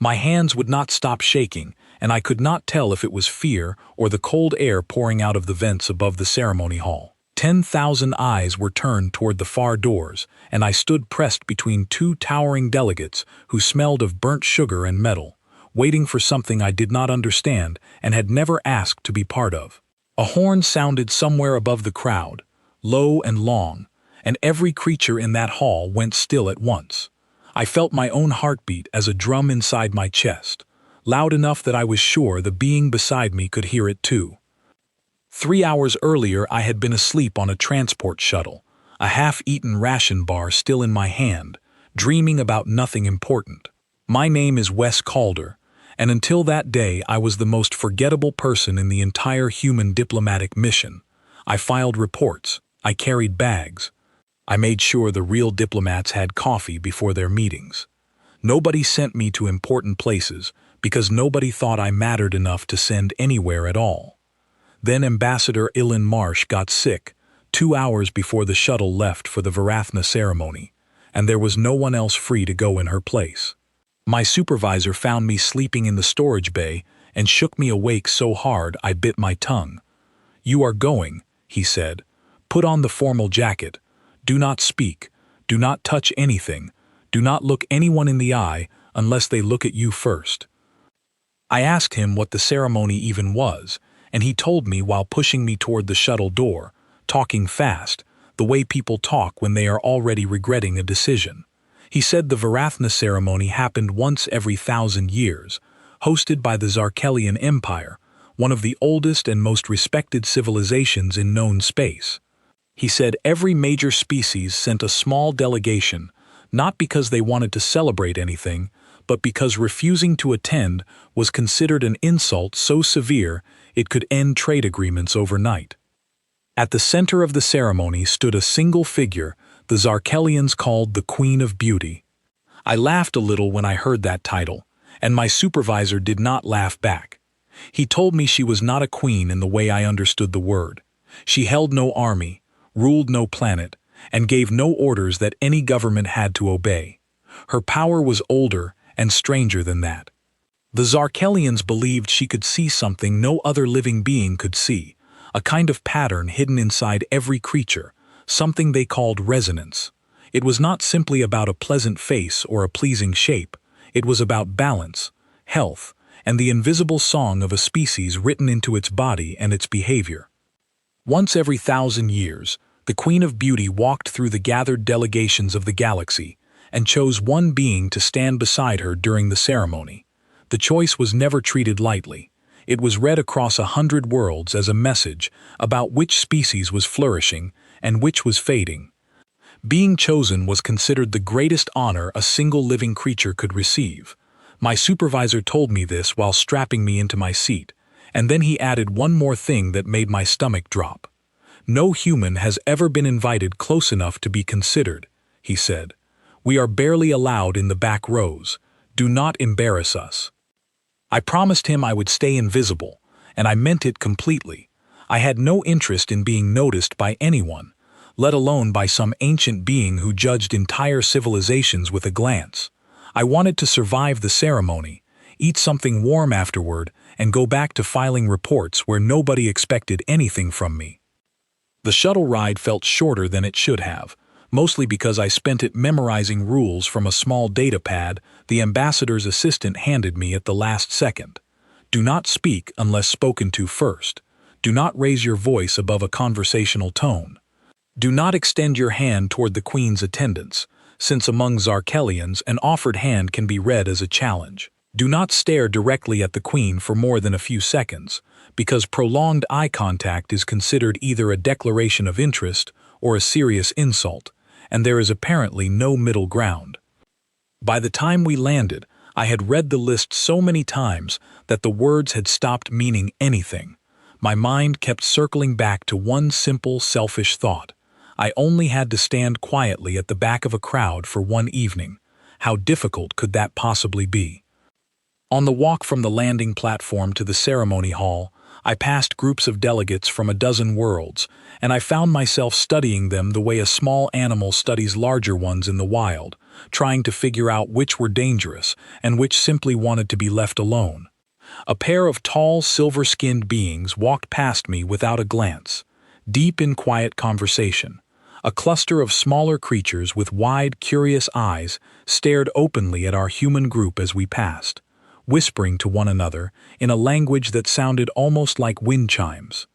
My hands would not stop shaking, and I could not tell if it was fear or the cold air pouring out of the vents above the ceremony hall. 10,000 eyes were turned toward the far doors, and I stood pressed between two towering delegates who smelled of burnt sugar and metal, waiting for something I did not understand and had never asked to be part of. A horn sounded somewhere above the crowd, low and long, and every creature in that hall went still at once. I felt my own heartbeat as a drum inside my chest, loud enough that I was sure the being beside me could hear it too. 3 hours earlier I had been asleep on a transport shuttle, a half-eaten ration bar still in my hand, dreaming about nothing important. My name is Wes Calder, and until that day I was the most forgettable person in the entire human diplomatic mission. I filed reports, I carried bags. I made sure the real diplomats had coffee before their meetings. Nobody sent me to important places because nobody thought I mattered enough to send anywhere at all. Then Ambassador Ilan Marsh got sick 2 hours before the shuttle left for the Varathna ceremony, and there was no one else free to go in her place. My supervisor found me sleeping in the storage bay and shook me awake so hard I bit my tongue. "You are going," he said. "Put on the formal jacket. Do not speak. Do not touch anything. Do not look anyone in the eye unless they look at you first." I asked him what the ceremony even was, and he told me while pushing me toward the shuttle door, talking fast, the way people talk when they are already regretting a decision. He said the Varathna ceremony happened once every 1,000 years, hosted by the Zarkelian Empire, one of the oldest and most respected civilizations in known space. He said every major species sent a small delegation, not because they wanted to celebrate anything, but because refusing to attend was considered an insult so severe it could end trade agreements overnight. At the center of the ceremony stood a single figure the Zarkelians called the Queen of Beauty. I laughed a little when I heard that title, and my supervisor did not laugh back. He told me she was not a queen in the way I understood the word. She held no army, ruled no planet, and gave no orders that any government had to obey. Her power was older and stranger than that. The Zarkelians believed she could see something no other living being could see, a kind of pattern hidden inside every creature, something they called resonance. It was not simply about a pleasant face or a pleasing shape. It was about balance, health, and the invisible song of a species written into its body and its behavior. Once every 1,000 years, the Queen of Beauty walked through the gathered delegations of the galaxy and chose one being to stand beside her during the ceremony. The choice was never treated lightly. It was read across 100 worlds as a message about which species was flourishing and which was fading. Being chosen was considered the greatest honor a single living creature could receive. My supervisor told me this while strapping me into my seat, and then he added one more thing that made my stomach drop. "No human has ever been invited close enough to be considered," he said. "We are barely allowed in the back rows. Do not embarrass us." I promised him I would stay invisible, and I meant it completely. I had no interest in being noticed by anyone, let alone by some ancient being who judged entire civilizations with a glance. I wanted to survive the ceremony, eat something warm afterward, and go back to filing reports where nobody expected anything from me. The shuttle ride felt shorter than it should have, mostly because I spent it memorizing rules from a small data pad the ambassador's assistant handed me at the last second. Do not speak unless spoken to first. Do not raise your voice above a conversational tone. Do not extend your hand toward the Queen's attendants, since among Zarkelians an offered hand can be read as a challenge. Do not stare directly at the Queen for more than a few seconds, because prolonged eye contact is considered either a declaration of interest or a serious insult, and there is apparently no middle ground. By the time we landed, I had read the list so many times that the words had stopped meaning anything. My mind kept circling back to one simple, selfish thought. I only had to stand quietly at the back of a crowd for one evening. How difficult could that possibly be? On the walk from the landing platform to the ceremony hall, I passed groups of delegates from a dozen worlds, and I found myself studying them the way a small animal studies larger ones in the wild, trying to figure out which were dangerous and which simply wanted to be left alone. A pair of tall, silver-skinned beings walked past me without a glance, deep in quiet conversation. A cluster of smaller creatures with wide, curious eyes stared openly at our human group as we passed, whispering to one another in a language that sounded almost like wind chimes.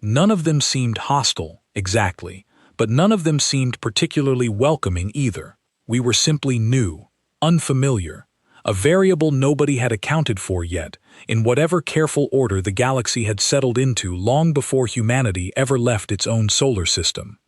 None of them seemed hostile, exactly, but none of them seemed particularly welcoming either. We were simply new, unfamiliar, a variable nobody had accounted for yet, in whatever careful order the galaxy had settled into long before humanity ever left its own solar system.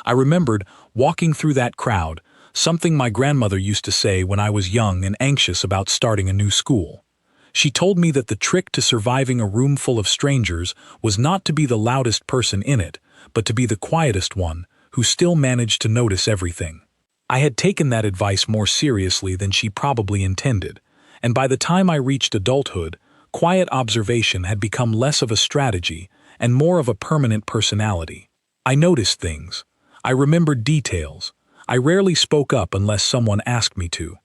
I remembered, walking through that crowd, something my grandmother used to say when I was young and anxious about starting a new school. She told me that the trick to surviving a room full of strangers was not to be the loudest person in it, but to be the quietest one, who still managed to notice everything. I had taken that advice more seriously than she probably intended, and by the time I reached adulthood, quiet observation had become less of a strategy and more of a permanent personality. I noticed things. I remembered details. I rarely spoke up unless someone asked me to.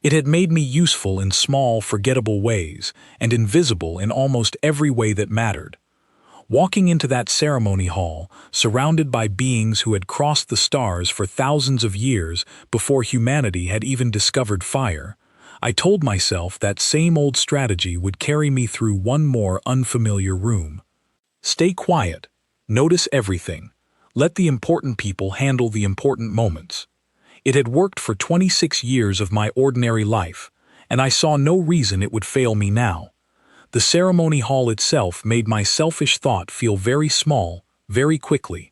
It had made me useful in small, forgettable ways, and invisible in almost every way that mattered. Walking into that ceremony hall, surrounded by beings who had crossed the stars for thousands of years before humanity had even discovered fire, I told myself that same old strategy would carry me through one more unfamiliar room. Stay quiet. Notice everything. Let the important people handle the important moments. It had worked for 26 years of my ordinary life, and I saw no reason it would fail me now. The ceremony hall itself made my selfish thought feel very small, very quickly.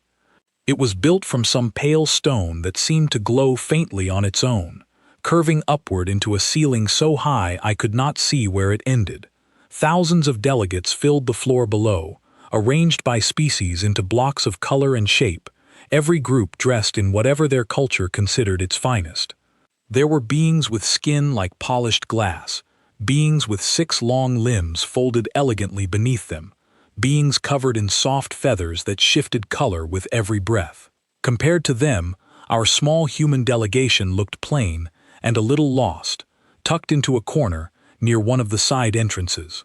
It was built from some pale stone that seemed to glow faintly on its own, curving upward into a ceiling so high I could not see where it ended. Thousands of delegates filled the floor below, arranged by species into blocks of color and shape, every group dressed in whatever their culture considered its finest. There were beings with skin like polished glass, beings with 6 long limbs folded elegantly beneath them, beings covered in soft feathers that shifted color with every breath. Compared to them, our small human delegation looked plain and a little lost, tucked into a corner near one of the side entrances.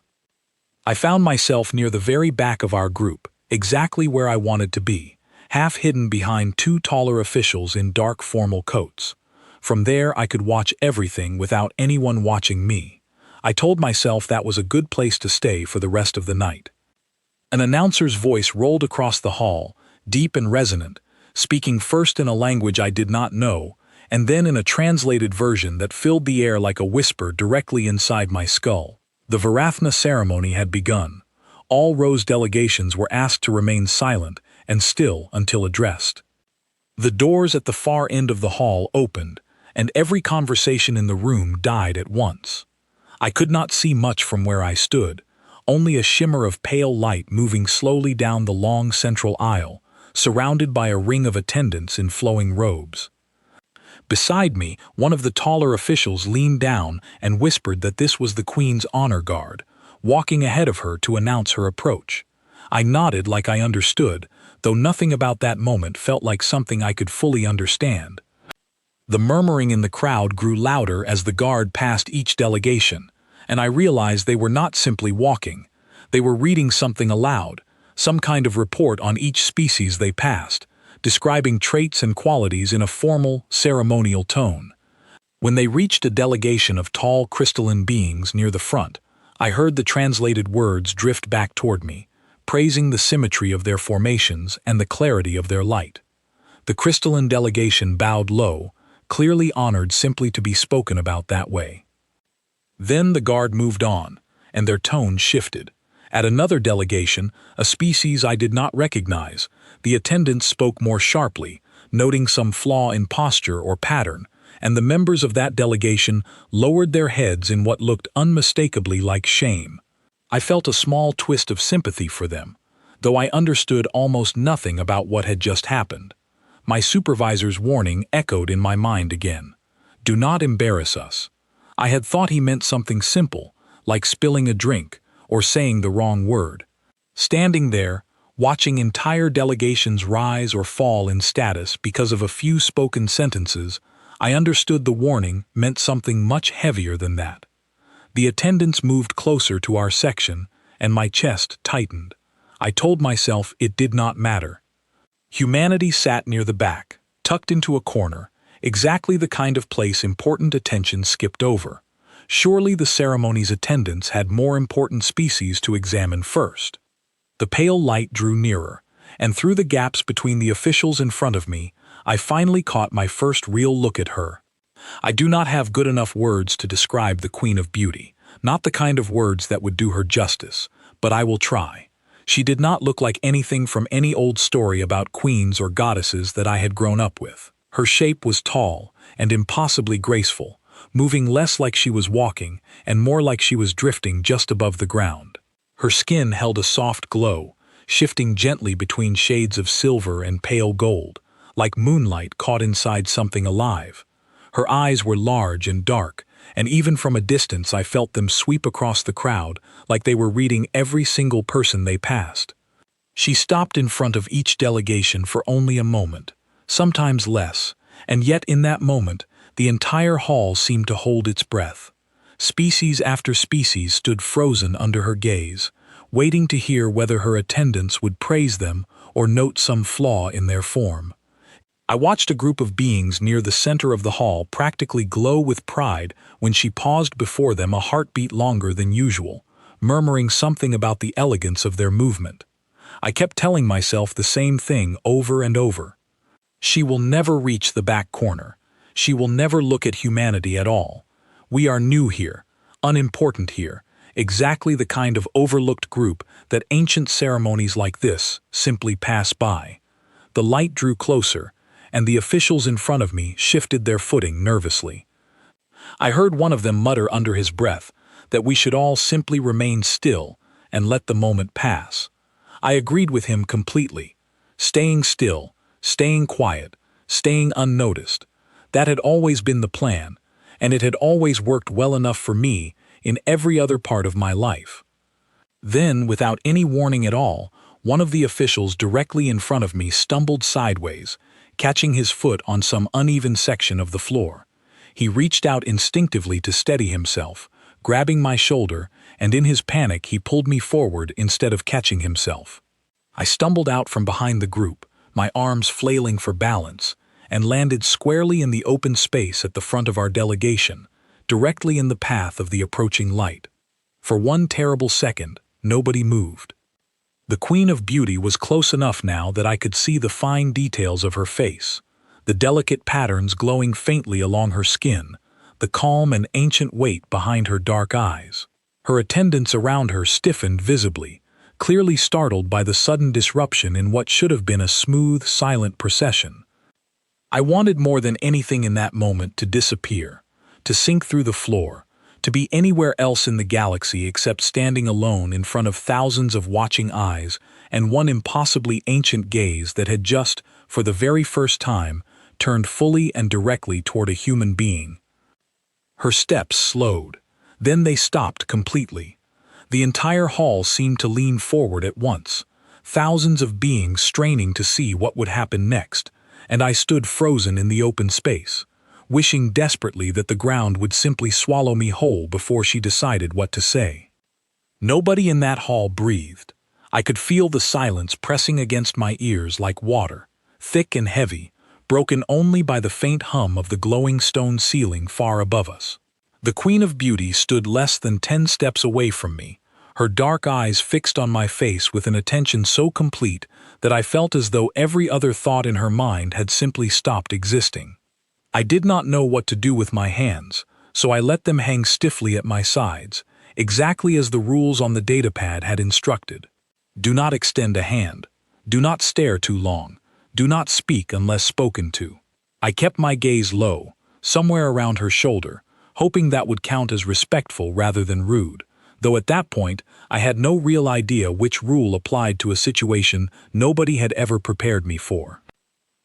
I found myself near the very back of our group, exactly where I wanted to be, half hidden behind 2 taller officials in dark formal coats. From there I could watch everything without anyone watching me. I told myself that was a good place to stay for the rest of the night. An announcer's voice rolled across the hall, deep and resonant, speaking first in a language I did not know, and then in a translated version that filled the air like a whisper directly inside my skull. The Varathna ceremony had begun. All Rose delegations were asked to remain silent and still until addressed. The doors at the far end of the hall opened, and every conversation in the room died at once. I could not see much from where I stood, only a shimmer of pale light moving slowly down the long central aisle, surrounded by a ring of attendants in flowing robes. Beside me, one of the taller officials leaned down and whispered that this was the Queen's honor guard, walking ahead of her to announce her approach. I nodded like I understood, though nothing about that moment felt like something I could fully understand. The murmuring in the crowd grew louder as the guard passed each delegation, and I realized they were not simply walking. They were reading something aloud, some kind of report on each species they passed, describing traits and qualities in a formal, ceremonial tone. When they reached a delegation of tall crystalline beings near the front, I heard the translated words drift back toward me, praising the symmetry of their formations and the clarity of their light. The crystalline delegation bowed low, clearly honored simply to be spoken about that way. Then the guard moved on, and their tone shifted. At another delegation, a species I did not recognize, the attendants spoke more sharply, noting some flaw in posture or pattern, and the members of that delegation lowered their heads in what looked unmistakably like shame. I felt a small twist of sympathy for them, though I understood almost nothing about what had just happened. My supervisor's warning echoed in my mind again. Do not embarrass us. I had thought he meant something simple, like spilling a drink or saying the wrong word. Standing there, watching entire delegations rise or fall in status because of a few spoken sentences, I understood the warning meant something much heavier than that. The attendants moved closer to our section, and my chest tightened. I told myself it did not matter. Humanity sat near the back, tucked into a corner, exactly the kind of place important attention skipped over. Surely the ceremony's attendants had more important species to examine first. The pale light drew nearer, and through the gaps between the officials in front of me, I finally caught my first real look at her. I do not have good enough words to describe the Queen of Beauty, not the kind of words that would do her justice, but I will try. She did not look like anything from any old story about queens or goddesses that I had grown up with. Her shape was tall and impossibly graceful, moving less like she was walking and more like she was drifting just above the ground. Her skin held a soft glow, shifting gently between shades of silver and pale gold, like moonlight caught inside something alive. Her eyes were large and dark, and even from a distance I felt them sweep across the crowd like they were reading every single person they passed. She stopped in front of each delegation for only a moment, sometimes less, and yet in that moment, the entire hall seemed to hold its breath. Species after species stood frozen under her gaze, waiting to hear whether her attendants would praise them or note some flaw in their form. I watched a group of beings near the center of the hall practically glow with pride when she paused before them a heartbeat longer than usual, murmuring something about the elegance of their movement. I kept telling myself the same thing over and over. She will never reach the back corner. She will never look at humanity at all. We are new here, unimportant here, exactly the kind of overlooked group that ancient ceremonies like this simply pass by. The light drew closer, and the officials in front of me shifted their footing nervously. I heard one of them mutter under his breath that we should all simply remain still and let the moment pass. I agreed with him completely. Staying still, staying quiet, staying unnoticed. That had always been the plan, and it had always worked well enough for me in every other part of my life. Then, without any warning at all, one of the officials directly in front of me stumbled sideways, catching his foot on some uneven section of the floor. He reached out instinctively to steady himself, grabbing my shoulder, and in his panic he pulled me forward instead of catching himself. I stumbled out from behind the group, my arms flailing for balance, and landed squarely in the open space at the front of our delegation, directly in the path of the approaching light. For one terrible second, nobody moved. The Queen of Beauty was close enough now that I could see the fine details of her face, the delicate patterns glowing faintly along her skin, the calm and ancient weight behind her dark eyes. Her attendants around her stiffened visibly, clearly startled by the sudden disruption in what should have been a smooth, silent procession. I wanted more than anything in that moment to disappear, to sink through the floor, to be anywhere else in the galaxy except standing alone in front of thousands of watching eyes and one impossibly ancient gaze that had just, for the very first time, turned fully and directly toward a human being. Her steps slowed. Then they stopped completely. The entire hall seemed to lean forward at once, thousands of beings straining to see what would happen next, and I stood frozen in the open space, wishing desperately that the ground would simply swallow me whole before she decided what to say. Nobody in that hall breathed. I could feel the silence pressing against my ears like water, thick and heavy, broken only by the faint hum of the glowing stone ceiling far above us. The Queen of Beauty stood less than 10 steps away from me, her dark eyes fixed on my face with an attention so complete that I felt as though every other thought in her mind had simply stopped existing. I did not know what to do with my hands, so I let them hang stiffly at my sides, exactly as the rules on the datapad had instructed. Do not extend a hand. Do not stare too long. Do not speak unless spoken to. I kept my gaze low, somewhere around her shoulder, hoping that would count as respectful rather than rude, though at that point I had no real idea which rule applied to a situation nobody had ever prepared me for.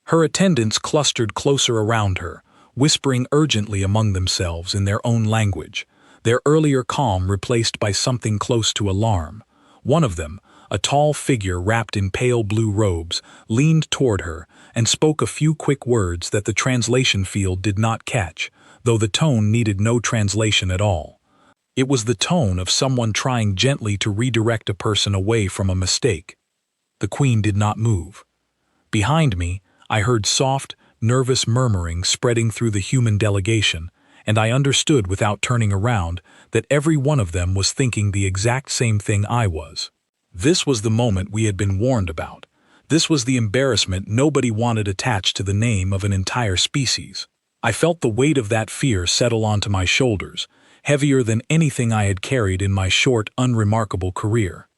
Her attendants clustered closer around her, whispering urgently among themselves in their own language, their earlier calm replaced by something close to alarm. One of them, A tall figure wrapped in pale blue robes leaned toward her and spoke a few quick words that the translation field did not catch, though the tone needed no translation at all. It was the tone of someone trying gently to redirect a person away from a mistake. The queen did not move. Behind me, I heard soft, nervous murmuring spreading through the human delegation, and I understood without turning around that every one of them was thinking the exact same thing I was. This was the moment we had been warned about. This was the embarrassment nobody wanted attached to the name of an entire species. I felt the weight of that fear settle onto my shoulders, heavier than anything I had carried in my short, unremarkable career.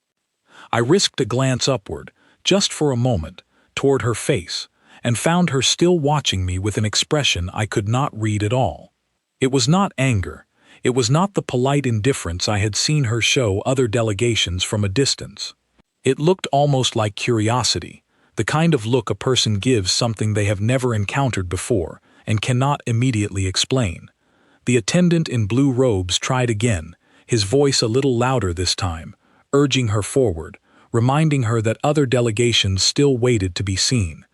I risked a glance upward, just for a moment, toward her face, and found her still watching me with an expression I could not read at all. It was not anger. It was not the polite indifference I had seen her show other delegations from a distance. It looked almost like curiosity, the kind of look a person gives something they have never encountered before and cannot immediately explain. The attendant in blue robes tried again, his voice a little louder this time, urging her forward, reminding her that other delegations still waited to be seen.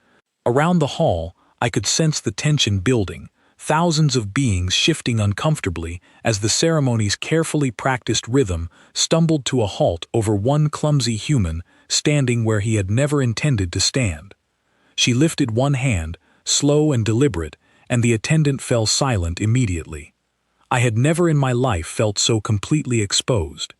Around the hall, I could sense the tension building, thousands of beings shifting uncomfortably as the ceremony's carefully practiced rhythm stumbled to a halt over one clumsy human standing where he had never intended to stand. She lifted one hand, slow and deliberate, and the attendant fell silent immediately. I had never in my life felt so completely exposed.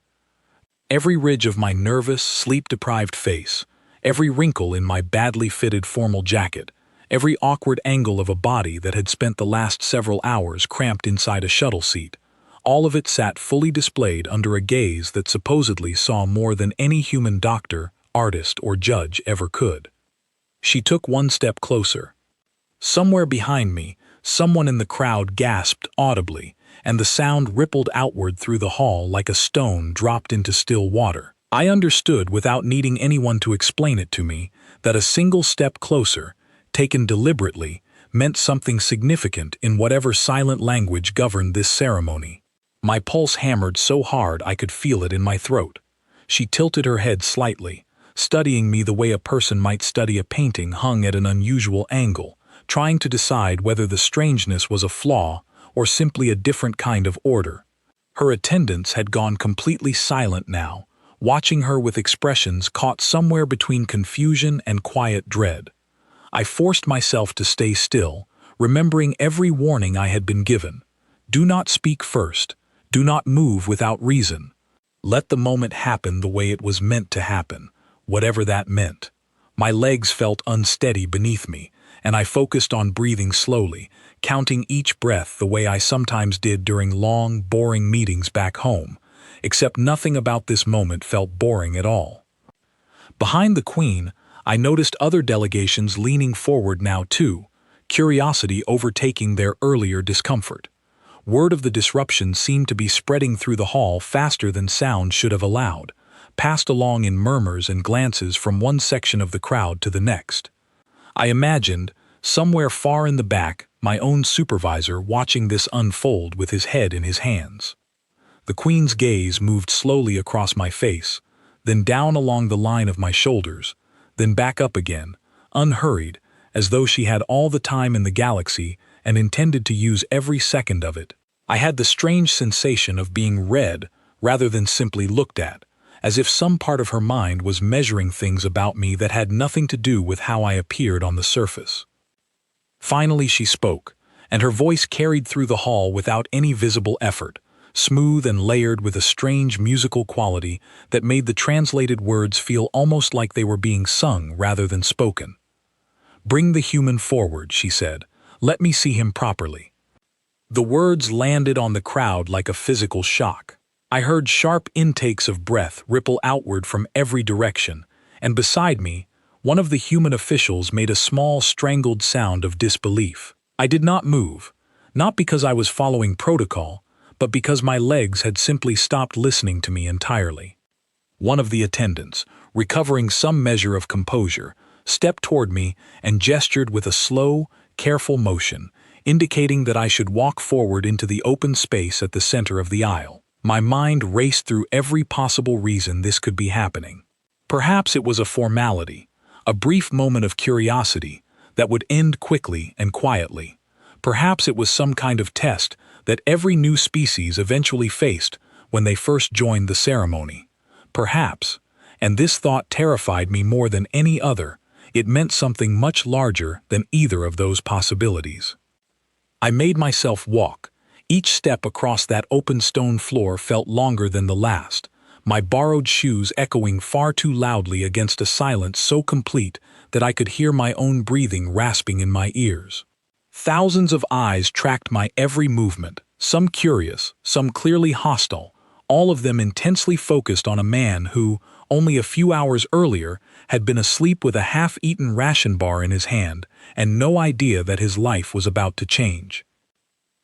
Every ridge of my nervous, sleep-deprived face, every wrinkle in my badly fitted formal jacket, every awkward angle of a body that had spent the last several hours cramped inside a shuttle seat, all of it sat fully displayed under a gaze that supposedly saw more than any human doctor, artist, or judge ever could. She took one step closer. Somewhere behind me, someone in the crowd gasped audibly, and the sound rippled outward through the hall like a stone dropped into still water. I understood without needing anyone to explain it to me that a single step closer, taken deliberately, meant something significant in whatever silent language governed this ceremony. My pulse hammered so hard I could feel it in my throat. She tilted her head slightly, studying me the way a person might study a painting hung at an unusual angle, trying to decide whether the strangeness was a flaw or simply a different kind of order. Her attendants had gone completely silent now, watching her with expressions caught somewhere between confusion and quiet dread. I forced myself to stay still, remembering every warning I had been given. Do not speak first. Do not move without reason. Let the moment happen the way it was meant to happen, whatever that meant. My legs felt unsteady beneath me, and I focused on breathing slowly, counting each breath the way I sometimes did during long, boring meetings back home, except nothing about this moment felt boring at all. Behind the Queen, I noticed other delegations leaning forward now too, curiosity overtaking their earlier discomfort. Word of the disruption seemed to be spreading through the hall faster than sound should have allowed, passed along in murmurs and glances from one section of the crowd to the next. I imagined, somewhere far in the back, my own supervisor watching this unfold with his head in his hands. The Queen's gaze moved slowly across my face, then down along the line of my shoulders, then back up again, unhurried, as though she had all the time in the galaxy and intended to use every second of it. I had the strange sensation of being read rather than simply looked at, as if some part of her mind was measuring things about me that had nothing to do with how I appeared on the surface. Finally she spoke, and her voice carried through the hall without any visible effort, smooth and layered with a strange musical quality that made the translated words feel almost like they were being sung rather than spoken. "Bring the human forward," she said. "Let me see him properly." The words landed on the crowd like a physical shock. I heard sharp intakes of breath ripple outward from every direction, and beside me, one of the human officials made a small strangled sound of disbelief. I did not move, not because I was following protocol, but because my legs had simply stopped listening to me entirely. One of the attendants, recovering some measure of composure, stepped toward me and gestured with a slow, careful motion, indicating that I should walk forward into the open space at the center of the aisle. My mind raced through every possible reason this could be happening. Perhaps it was a formality, a brief moment of curiosity that would end quickly and quietly. Perhaps it was some kind of test that every new species eventually faced when they first joined the ceremony. Perhaps, and this thought terrified me more than any other, it meant something much larger than either of those possibilities. I made myself walk. Each step across that open stone floor felt longer than the last, my borrowed shoes echoing far too loudly against a silence so complete that I could hear my own breathing rasping in my ears. Thousands of eyes tracked my every movement, some curious, some clearly hostile, all of them intensely focused on a man who, only a few hours earlier, had been asleep with a half-eaten ration bar in his hand and no idea that his life was about to change.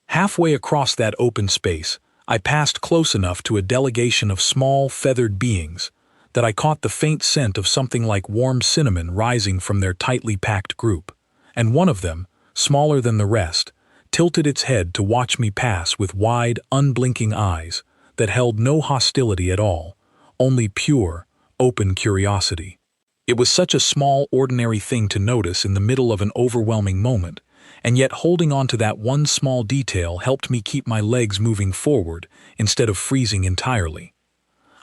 Halfway across that open space, I passed close enough to a delegation of small, feathered beings that I caught the faint scent of something like warm cinnamon rising from their tightly packed group, and one of them, smaller than the rest, tilted its head to watch me pass with wide, unblinking eyes that held no hostility at all, only pure, open curiosity. It was such a small, ordinary thing to notice in the middle of an overwhelming moment, and yet holding on to that one small detail helped me keep my legs moving forward instead of freezing entirely.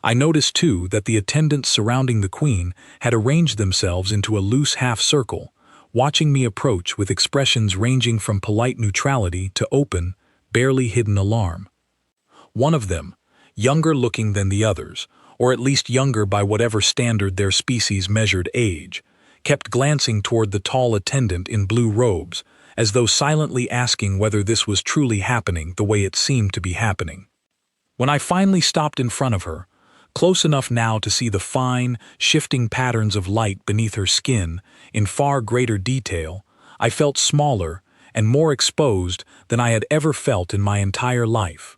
I noticed, too, that the attendants surrounding the Queen had arranged themselves into a loose half-circle, watching me approach with expressions ranging from polite neutrality to open, barely hidden alarm. One of them, younger-looking than the others, or at least younger by whatever standard their species measured age, kept glancing toward the tall attendant in blue robes, as though silently asking whether this was truly happening the way it seemed to be happening. When I finally stopped in front of her, close enough now to see the fine, shifting patterns of light beneath her skin in far greater detail, I felt smaller and more exposed than I had ever felt in my entire life.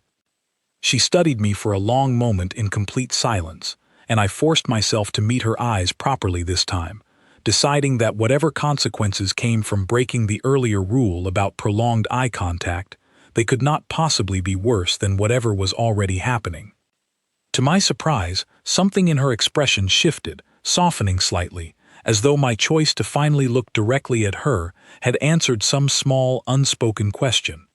She studied me for a long moment in complete silence, and I forced myself to meet her eyes properly this time, deciding that whatever consequences came from breaking the earlier rule about prolonged eye contact, they could not possibly be worse than whatever was already happening. To my surprise, something in her expression shifted, softening slightly, as though my choice to finally look directly at her had answered some small, unspoken question.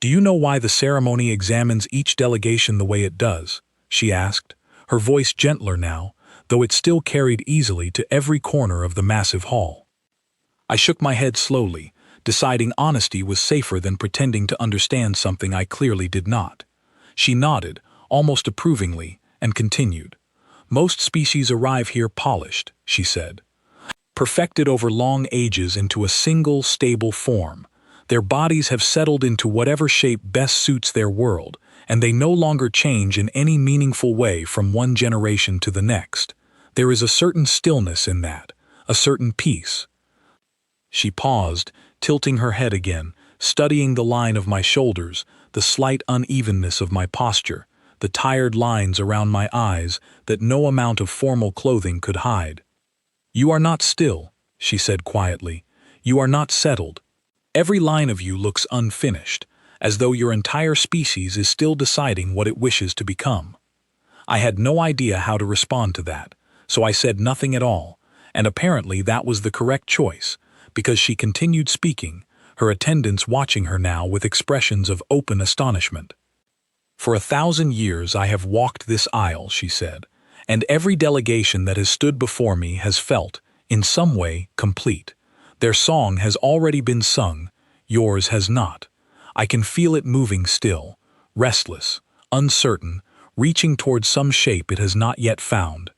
"Do you know why the ceremony examines each delegation the way it does?" she asked, her voice gentler now, though it still carried easily to every corner of the massive hall. I shook my head slowly, deciding honesty was safer than pretending to understand something I clearly did not. She nodded, almost approvingly, and continued. "Most species arrive here polished," she said, "perfected over long ages into a single, stable form. Their bodies have settled into whatever shape best suits their world, and they no longer change in any meaningful way from one generation to the next. There is a certain stillness in that, a certain peace." She paused, tilting her head again, studying the line of my shoulders, the slight unevenness of my posture, the tired lines around my eyes that no amount of formal clothing could hide. "You are not still," she said quietly. "You are not settled. Every line of you looks unfinished, as though your entire species is still deciding what it wishes to become." I had no idea how to respond to that, so I said nothing at all, and apparently that was the correct choice, because she continued speaking, her attendants watching her now with expressions of open astonishment. "For 1,000 years I have walked this aisle," she said, "and every delegation that has stood before me has felt, in some way, complete. Their song has already been sung, yours has not. I can feel it moving still, restless, uncertain, reaching towards some shape it has not yet found."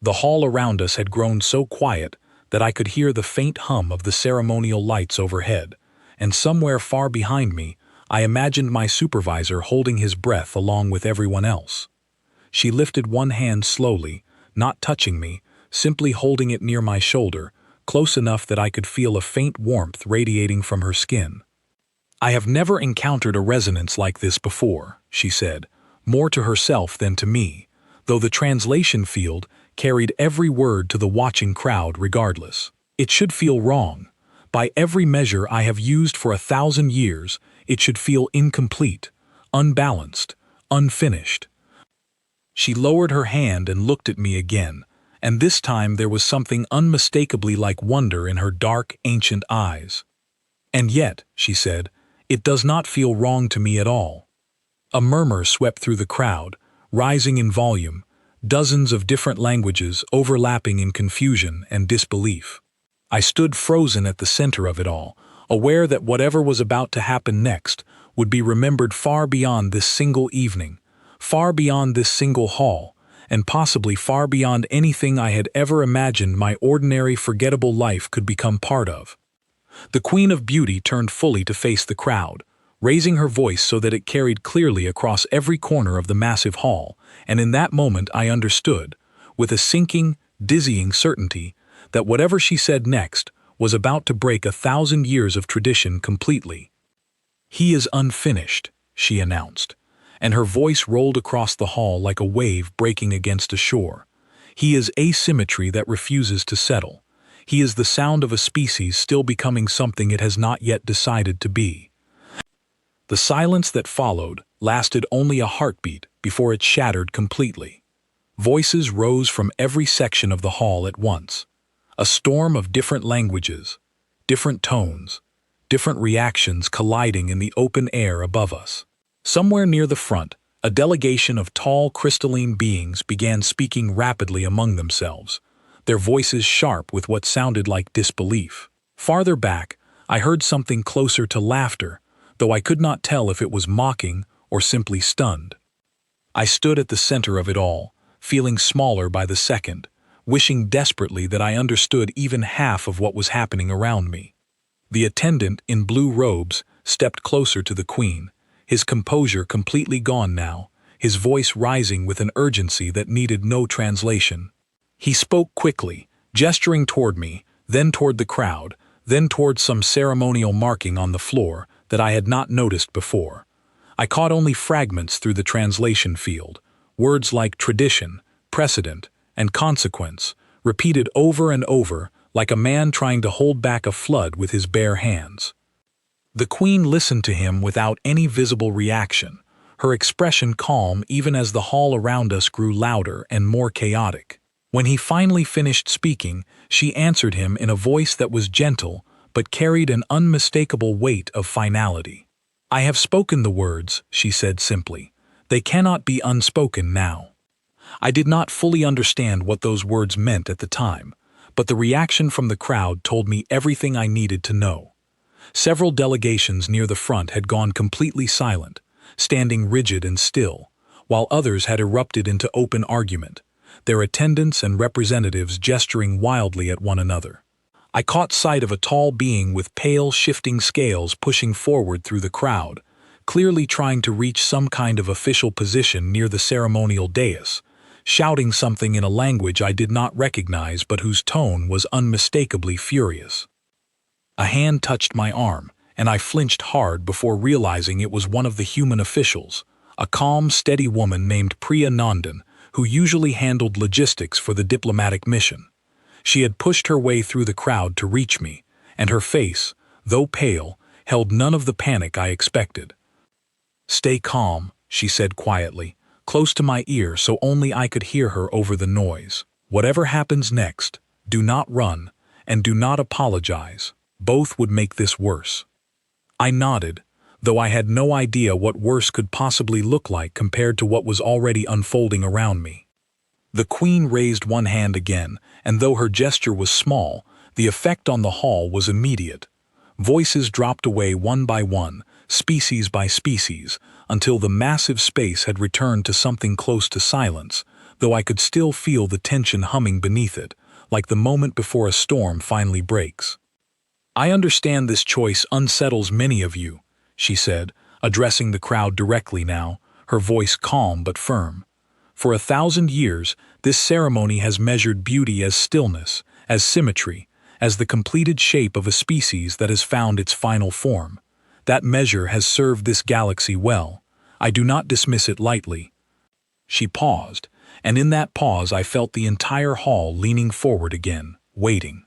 The hall around us had grown so quiet that I could hear the faint hum of the ceremonial lights overhead, and somewhere far behind me, I imagined my supervisor holding his breath along with everyone else. She lifted one hand slowly, not touching me, simply holding it near my shoulder, close enough that I could feel a faint warmth radiating from her skin. "I have never encountered a resonance like this before," she said, more to herself than to me, though the translation field carried every word to the watching crowd regardless. "It should feel wrong. By every measure I have used for 1,000 years, it should feel incomplete, unbalanced, unfinished." She lowered her hand and looked at me again, and this time there was something unmistakably like wonder in her dark, ancient eyes. "And yet," she said, "it does not feel wrong to me at all." A murmur swept through the crowd, rising in volume, dozens of different languages overlapping in confusion and disbelief. I stood frozen at the center of it all, aware that whatever was about to happen next would be remembered far beyond this single evening, far beyond this single hall, and possibly far beyond anything I had ever imagined my ordinary, forgettable life could become part of. The Queen of Beauty turned fully to face the crowd, raising her voice so that it carried clearly across every corner of the massive hall, and in that moment I understood, with a sinking, dizzying certainty, that whatever she said next was about to break 1,000 years of tradition completely. "He is unfinished," she announced, and her voice rolled across the hall like a wave breaking against a shore. "He is asymmetry that refuses to settle. He is the sound of a species still becoming something it has not yet decided to be." The silence that followed lasted only a heartbeat before it shattered completely. Voices rose from every section of the hall at once. A storm of different languages, different tones, different reactions colliding in the open air above us. Somewhere near the front, a delegation of tall, crystalline beings began speaking rapidly among themselves, their voices sharp with what sounded like disbelief. Farther back, I heard something closer to laughter, though I could not tell if it was mocking or simply stunned. I stood at the center of it all, feeling smaller by the second, wishing desperately that I understood even half of what was happening around me. The attendant in blue robes stepped closer to the Queen, his composure completely gone now, his voice rising with an urgency that needed no translation. He spoke quickly, gesturing toward me, then toward the crowd, then toward some ceremonial marking on the floor that I had not noticed before. I caught only fragments through the translation field, words like tradition, precedent, and consequence, repeated over and over like a man trying to hold back a flood with his bare hands. The Queen listened to him without any visible reaction, her expression calm even as the hall around us grew louder and more chaotic. When he finally finished speaking, she answered him in a voice that was gentle but carried an unmistakable weight of finality. "I have spoken the words," she said simply. "They cannot be unspoken now." I did not fully understand what those words meant at the time, but the reaction from the crowd told me everything I needed to know. Several delegations near the front had gone completely silent, standing rigid and still, while others had erupted into open argument, their attendants and representatives gesturing wildly at one another. I caught sight of a tall being with pale, shifting scales pushing forward through the crowd, clearly trying to reach some kind of official position near the ceremonial dais, shouting something in a language I did not recognize but whose tone was unmistakably furious. A hand touched my arm, and I flinched hard before realizing it was one of the human officials, a calm, steady woman named Priya Nandan, who usually handled logistics for the diplomatic mission. She had pushed her way through the crowd to reach me, and her face, though pale, held none of the panic I expected. "Stay calm," she said quietly, close to my ear so only I could hear her over the noise. "Whatever happens next, do not run, and do not apologize. Both would make this worse." I nodded, though I had no idea what worse could possibly look like compared to what was already unfolding around me. The Queen raised one hand again, and though her gesture was small, the effect on the hall was immediate. Voices dropped away one by one, species by species, until the massive space had returned to something close to silence, though I could still feel the tension humming beneath it, like the moment before a storm finally breaks. "I understand this choice unsettles many of you," she said, addressing the crowd directly now, her voice calm but firm. "For 1,000 years, this ceremony has measured beauty as stillness, as symmetry, as the completed shape of a species that has found its final form. That measure has served this galaxy well. I do not dismiss it lightly." She paused, and in that pause I felt the entire hall leaning forward again, waiting.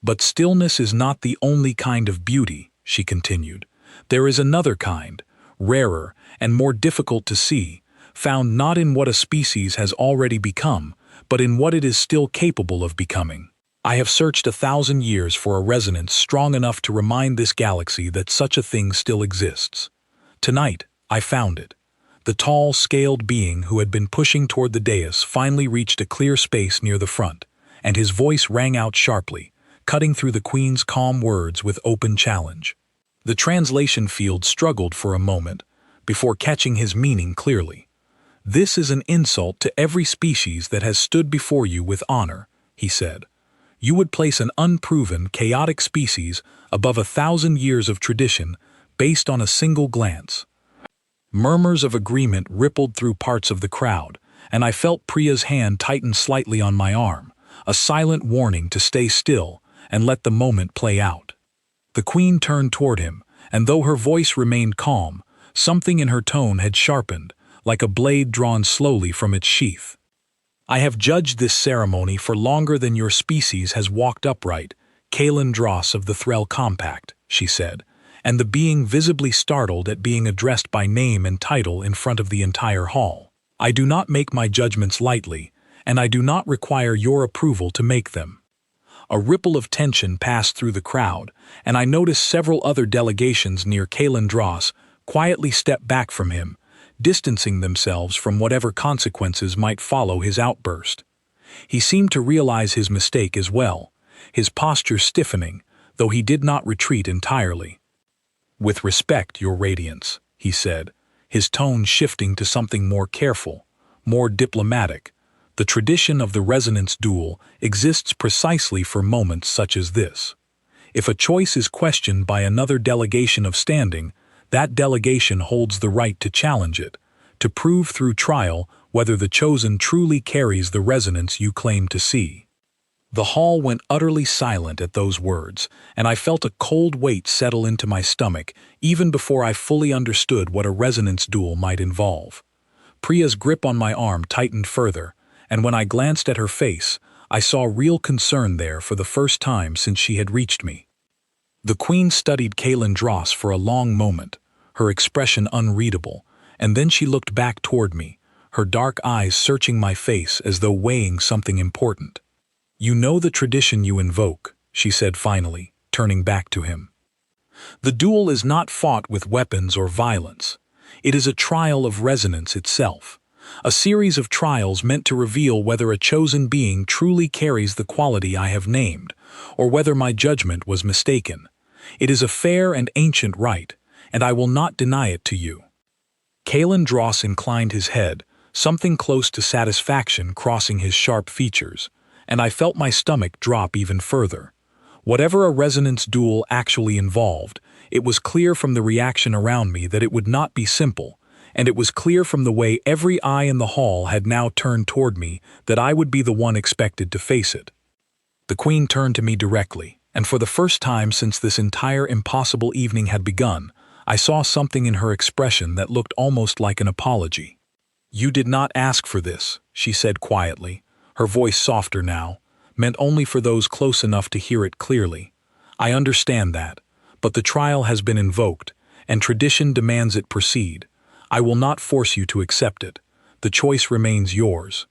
"But stillness is not the only kind of beauty," she continued. "There is another kind, rarer and more difficult to see, found not in what a species has already become, but in what it is still capable of becoming. I have searched 1,000 years for a resonance strong enough to remind this galaxy that such a thing still exists. Tonight, I found it. The tall, scaled being who had been pushing toward the dais finally reached a clear space near the front, and his voice rang out sharply, cutting through the Queen's calm words with open challenge. The translation field struggled for a moment, before catching his meaning clearly. "This is an insult to every species that has stood before you with honor," he said. "You would place an unproven, chaotic species above 1,000 years of tradition based on a single glance." Murmurs of agreement rippled through parts of the crowd, and I felt Priya's hand tighten slightly on my arm, a silent warning to stay still and let the moment play out. The Queen turned toward him, and though her voice remained calm, something in her tone had sharpened, like a blade drawn slowly from its sheath. "I have judged this ceremony for longer than your species has walked upright, Kalen Dross of the Threll Compact," she said, and the being visibly startled at being addressed by name and title in front of the entire hall. "I do not make my judgments lightly, and I do not require your approval to make them." A ripple of tension passed through the crowd, and I noticed several other delegations near Kalen Dross quietly step back from him, distancing themselves from whatever consequences might follow his outburst. He seemed to realize his mistake as well, his posture stiffening, though he did not retreat entirely. "With respect, Your Radiance," he said, his tone shifting to something more careful, more diplomatic. "The tradition of the resonance duel exists precisely for moments such as this. If a choice is questioned by another delegation of standing, that delegation holds the right to challenge it, to prove through trial whether the chosen truly carries the resonance you claim to see." The hall went utterly silent at those words, and I felt a cold weight settle into my stomach even before I fully understood what a resonance duel might involve. Priya's grip on my arm tightened further, and when I glanced at her face, I saw real concern there for the first time since she had reached me. The Queen studied Kalen Dross for a long moment, her expression unreadable, and then she looked back toward me, her dark eyes searching my face as though weighing something important. "You know the tradition you invoke," she said finally, turning back to him. "The duel is not fought with weapons or violence. It is a trial of resonance itself, a series of trials meant to reveal whether a chosen being truly carries the quality I have named, or whether my judgment was mistaken. It is a fair and ancient right, and I will not deny it to you." Kalen Dross inclined his head, something close to satisfaction crossing his sharp features, and I felt my stomach drop even further. Whatever a resonance duel actually involved, it was clear from the reaction around me that it would not be simple, and it was clear from the way every eye in the hall had now turned toward me that I would be the one expected to face it. The Queen turned to me directly, and for the first time since this entire impossible evening had begun, I saw something in her expression that looked almost like an apology. "You did not ask for this," she said quietly, her voice softer now, meant only for those close enough to hear it clearly. "I understand that, but the trial has been invoked, and tradition demands it proceed. I will not force you to accept it. The choice remains yours."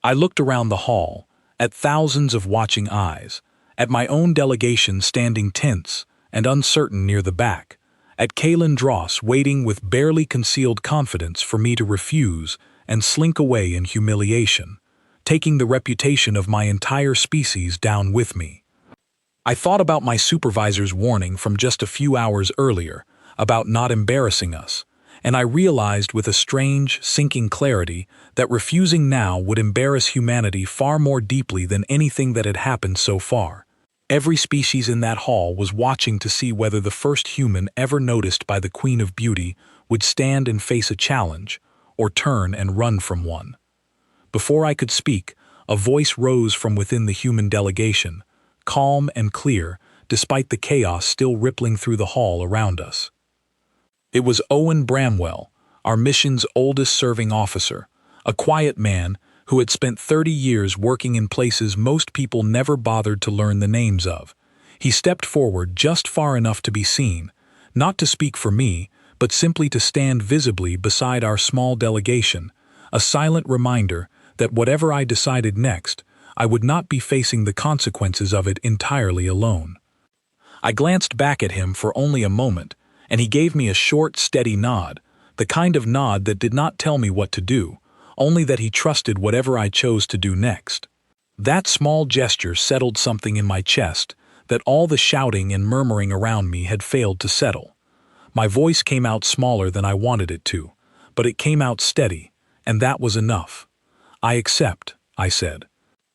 I looked around the hall, at thousands of watching eyes, at my own delegation standing tense and uncertain near the back, at Kalen Dross waiting with barely concealed confidence for me to refuse and slink away in humiliation, taking the reputation of my entire species down with me. I thought about my supervisor's warning from just a few hours earlier about not embarrassing us, and I realized with a strange, sinking clarity that refusing now would embarrass humanity far more deeply than anything that had happened so far. Every species in that hall was watching to see whether the first human ever noticed by the Queen of Beauty would stand and face a challenge, or turn and run from one. Before I could speak, a voice rose from within the human delegation, calm and clear, despite the chaos still rippling through the hall around us. It was Owen Bramwell, our mission's oldest serving officer, a quiet man who had spent 30 years working in places most people never bothered to learn the names of. He stepped forward just far enough to be seen, not to speak for me, but simply to stand visibly beside our small delegation, a silent reminder that whatever I decided next, I would not be facing the consequences of it entirely alone. I glanced back at him for only a moment, and he gave me a short, steady nod, the kind of nod that did not tell me what to do, only that he trusted whatever I chose to do next. That small gesture settled something in my chest that all the shouting and murmuring around me had failed to settle. My voice came out smaller than I wanted it to, but it came out steady, and that was enough. "I accept," I said.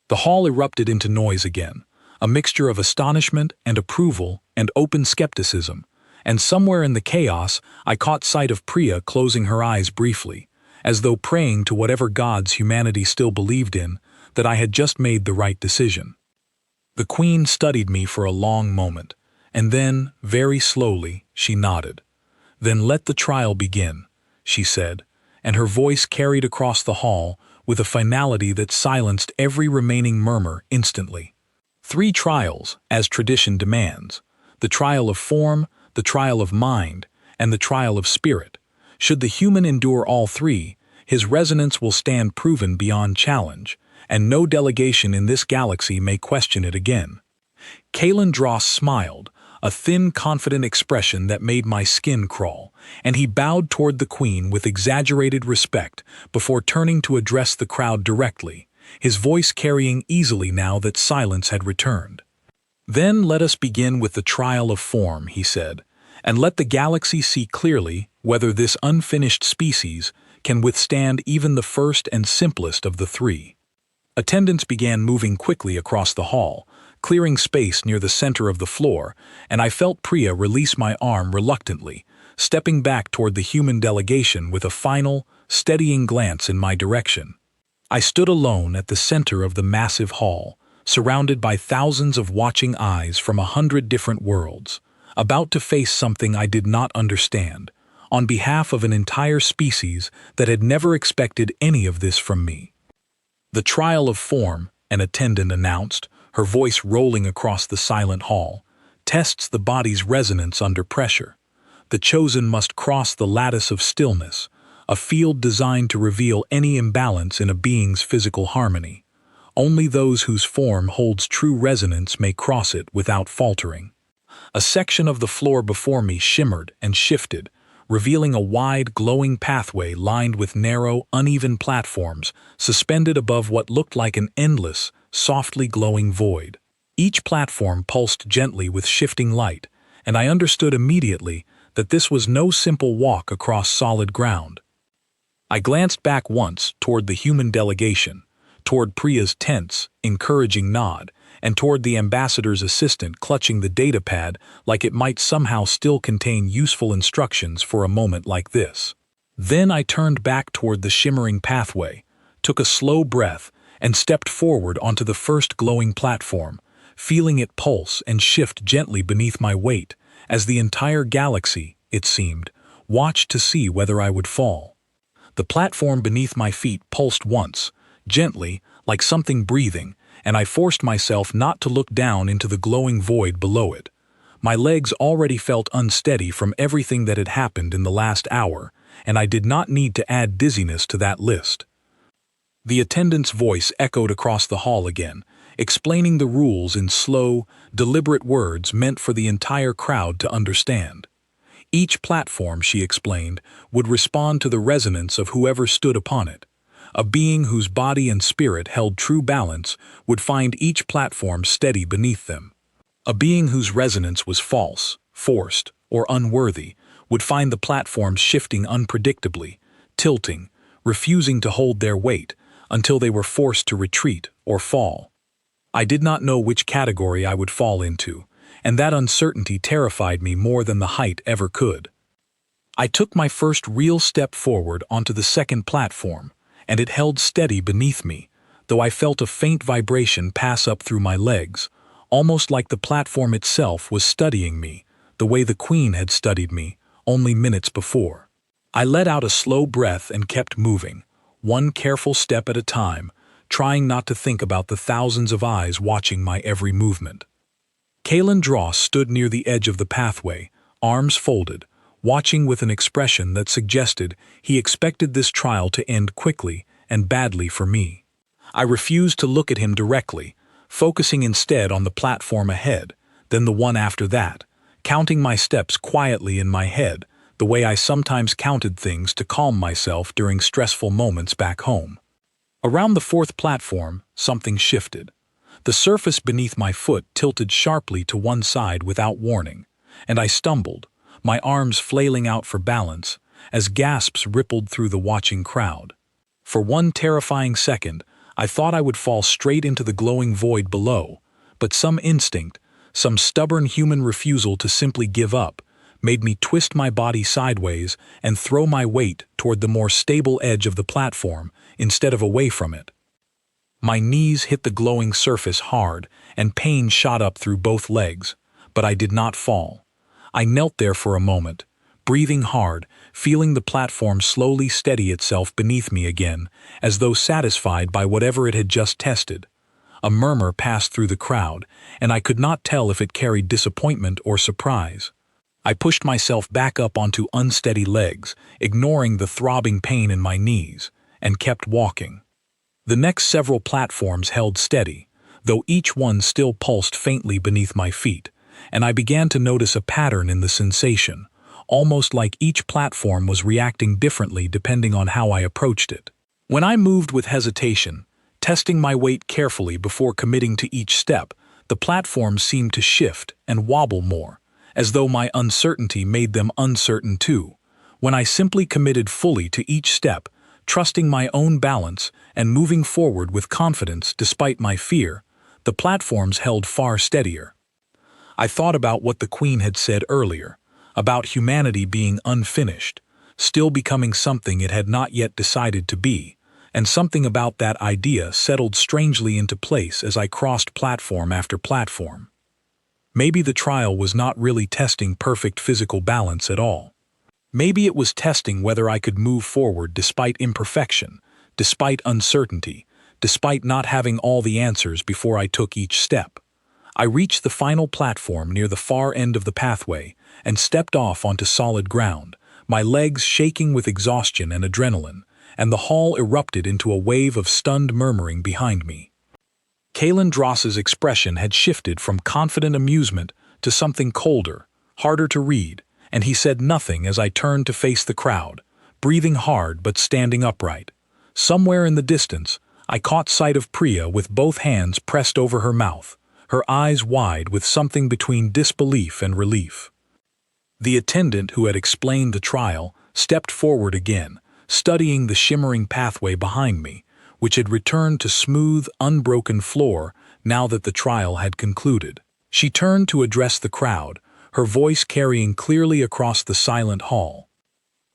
The hall erupted into noise again, a mixture of astonishment and approval and open skepticism, and somewhere in the chaos I caught sight of Priya closing her eyes briefly, as though praying to whatever gods humanity still believed in that I had just made the right decision. The Queen studied me for a long moment, and then, very slowly, she nodded. "Then let the trial begin," she said, and her voice carried across the hall with a finality that silenced every remaining murmur instantly. 3 trials, as tradition demands: the trial of form, the trial of mind, and the trial of spirit. Should the human endure all 3, his resonance will stand proven beyond challenge, and no delegation in this galaxy may question it again. Kalen Dross smiled, a thin, confident expression that made my skin crawl, and he bowed toward the Queen with exaggerated respect before turning to address the crowd directly, his voice carrying easily now that silence had returned. "Then let us begin with the trial of form," he said, "and let the galaxy see clearly whether this unfinished species can withstand even the first and simplest of the 3. Attendants began moving quickly across the hall, clearing space near the center of the floor, and I felt Priya release my arm reluctantly, stepping back toward the human delegation with a final, steadying glance in my direction. I stood alone at the center of the massive hall, surrounded by thousands of watching eyes from 100 different worlds, about to face something I did not understand, on behalf of an entire species that had never expected any of this from me. "The trial of form," an attendant announced, her voice rolling across the silent hall, "tests the body's resonance under pressure. The chosen must cross the lattice of stillness, a field designed to reveal any imbalance in a being's physical harmony. Only those whose form holds true resonance may cross it without faltering." A section of the floor before me shimmered and shifted, revealing a wide, glowing pathway lined with narrow, uneven platforms suspended above what looked like an endless, softly glowing void. Each platform pulsed gently with shifting light, and I understood immediately that this was no simple walk across solid ground. I glanced back once toward the human delegation, toward Priya's tense, encouraging nod, and toward the ambassador's assistant clutching the datapad like it might somehow still contain useful instructions for a moment like this. Then I turned back toward the shimmering pathway, took a slow breath, and stepped forward onto the first glowing platform, feeling it pulse and shift gently beneath my weight, as the entire galaxy, it seemed, watched to see whether I would fall. The platform beneath my feet pulsed once, gently, like something breathing, and I forced myself not to look down into the glowing void below it. My legs already felt unsteady from everything that had happened in the last hour, and I did not need to add dizziness to that list. The attendant's voice echoed across the hall again, explaining the rules in slow, deliberate words meant for the entire crowd to understand. Each platform, she explained, would respond to the resonance of whoever stood upon it. A being whose body and spirit held true balance would find each platform steady beneath them. A being whose resonance was false, forced, or unworthy would find the platforms shifting unpredictably, tilting, refusing to hold their weight until they were forced to retreat or fall. I did not know which category I would fall into, and that uncertainty terrified me more than the height ever could. I took my first real step forward onto the second platform, and it held steady beneath me, though I felt a faint vibration pass up through my legs, almost like the platform itself was studying me, the way the Queen had studied me only minutes before. I let out a slow breath and kept moving, one careful step at a time, trying not to think about the thousands of eyes watching my every movement. Kalen Dross stood near the edge of the pathway, arms folded, watching with an expression that suggested he expected this trial to end quickly and badly for me. I refused to look at him directly, focusing instead on the platform ahead, then the one after that, counting my steps quietly in my head, the way I sometimes counted things to calm myself during stressful moments back home. Around the fourth platform, something shifted. The surface beneath my foot tilted sharply to one side without warning, and I stumbled, my arms flailing out for balance, as gasps rippled through the watching crowd. For one terrifying second, I thought I would fall straight into the glowing void below, but some instinct, some stubborn human refusal to simply give up, made me twist my body sideways and throw my weight toward the more stable edge of the platform instead of away from it. My knees hit the glowing surface hard, and pain shot up through both legs, but I did not fall. I knelt there for a moment, breathing hard, feeling the platform slowly steady itself beneath me again, as though satisfied by whatever it had just tested. A murmur passed through the crowd, and I could not tell if it carried disappointment or surprise. I pushed myself back up onto unsteady legs, ignoring the throbbing pain in my knees, and kept walking. The next several platforms held steady, though each one still pulsed faintly beneath my feet, and I began to notice a pattern in the sensation, almost like each platform was reacting differently depending on how I approached it. When I moved with hesitation, testing my weight carefully before committing to each step, the platforms seemed to shift and wobble more, as though my uncertainty made them uncertain too. When I simply committed fully to each step, trusting my own balance and moving forward with confidence despite my fear, the platforms held far steadier. I thought about what the Queen had said earlier, about humanity being unfinished, still becoming something it had not yet decided to be, and something about that idea settled strangely into place as I crossed platform after platform. Maybe the trial was not really testing perfect physical balance at all. Maybe it was testing whether I could move forward despite imperfection, despite uncertainty, despite not having all the answers before I took each step. I reached the final platform near the far end of the pathway and stepped off onto solid ground, my legs shaking with exhaustion and adrenaline, and the hall erupted into a wave of stunned murmuring behind me. Kalen Dross's expression had shifted from confident amusement to something colder, harder to read, and he said nothing as I turned to face the crowd, breathing hard but standing upright. Somewhere in the distance, I caught sight of Priya with both hands pressed over her mouth, her eyes wide with something between disbelief and relief. The attendant who had explained the trial stepped forward again, studying the shimmering pathway behind me, which had returned to smooth, unbroken floor now that the trial had concluded. She turned to address the crowd, her voice carrying clearly across the silent hall.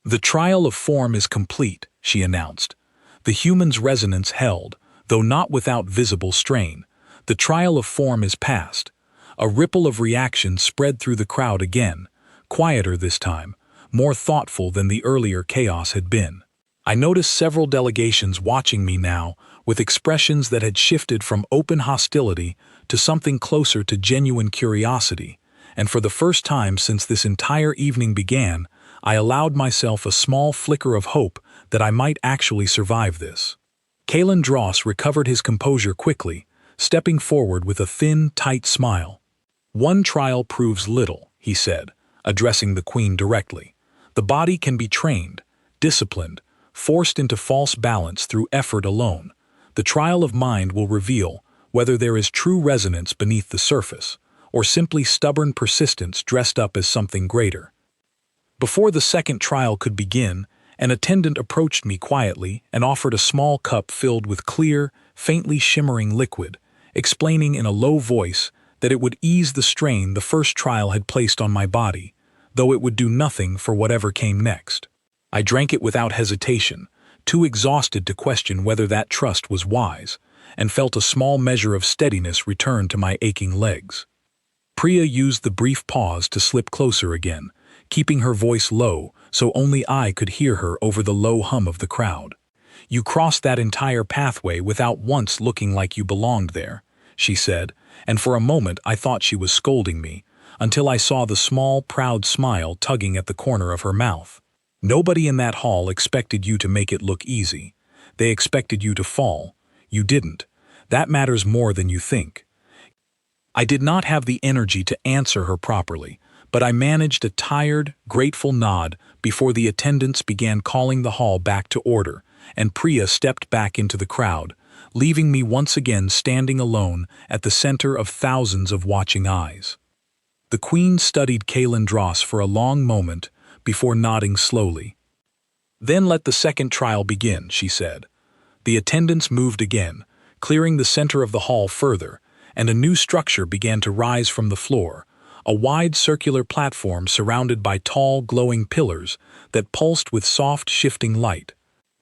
"The trial of form is complete," she announced. The human's resonance held, though not without visible strain. The trial of form is past. A ripple of reaction spread through the crowd again, quieter this time, more thoughtful than the earlier chaos had been. I noticed several delegations watching me now, with expressions that had shifted from open hostility to something closer to genuine curiosity, and for the first time since this entire evening began, I allowed myself a small flicker of hope that I might actually survive this. Kalen Dross recovered his composure quickly, stepping forward with a thin, tight smile. "One trial proves little," he said, addressing the Queen directly. "The body can be trained, disciplined, forced into false balance through effort alone. The trial of mind will reveal whether there is true resonance beneath the surface, or simply stubborn persistence dressed up as something greater." Before the second trial could begin, an attendant approached me quietly and offered a small cup filled with clear, faintly shimmering liquid, explaining in a low voice that it would ease the strain the first trial had placed on my body, though it would do nothing for whatever came next. I drank it without hesitation, too exhausted to question whether that trust was wise, and felt a small measure of steadiness return to my aching legs. Priya used the brief pause to slip closer again, keeping her voice low so only I could hear her over the low hum of the crowd. "You crossed that entire pathway without once looking like you belonged there," she said, and for a moment I thought she was scolding me, until I saw the small, proud smile tugging at the corner of her mouth. "Nobody in that hall expected you to make it look easy. They expected you to fall. You didn't. That matters more than you think." I did not have the energy to answer her properly, but I managed a tired, grateful nod before the attendants began calling the hall back to order, and Priya stepped back into the crowd, leaving me once again standing alone at the center of thousands of watching eyes. The Queen studied Kalandros for a long moment before nodding slowly. "Then let the second trial begin," she said. The attendants moved again, clearing the center of the hall further, and a new structure began to rise from the floor, a wide circular platform surrounded by tall, glowing pillars that pulsed with soft, shifting light.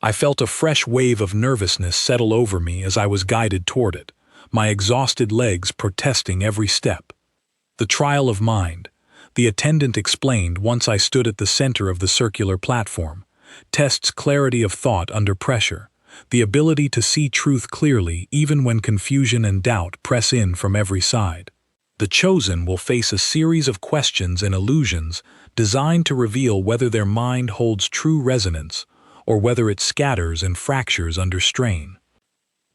I felt a fresh wave of nervousness settle over me as I was guided toward it, my exhausted legs protesting every step. "The trial of mind," the attendant explained once I stood at the center of the circular platform, "tests clarity of thought under pressure, the ability to see truth clearly even when confusion and doubt press in from every side. The chosen will face a series of questions and illusions designed to reveal whether their mind holds true resonance or whether it scatters and fractures under strain."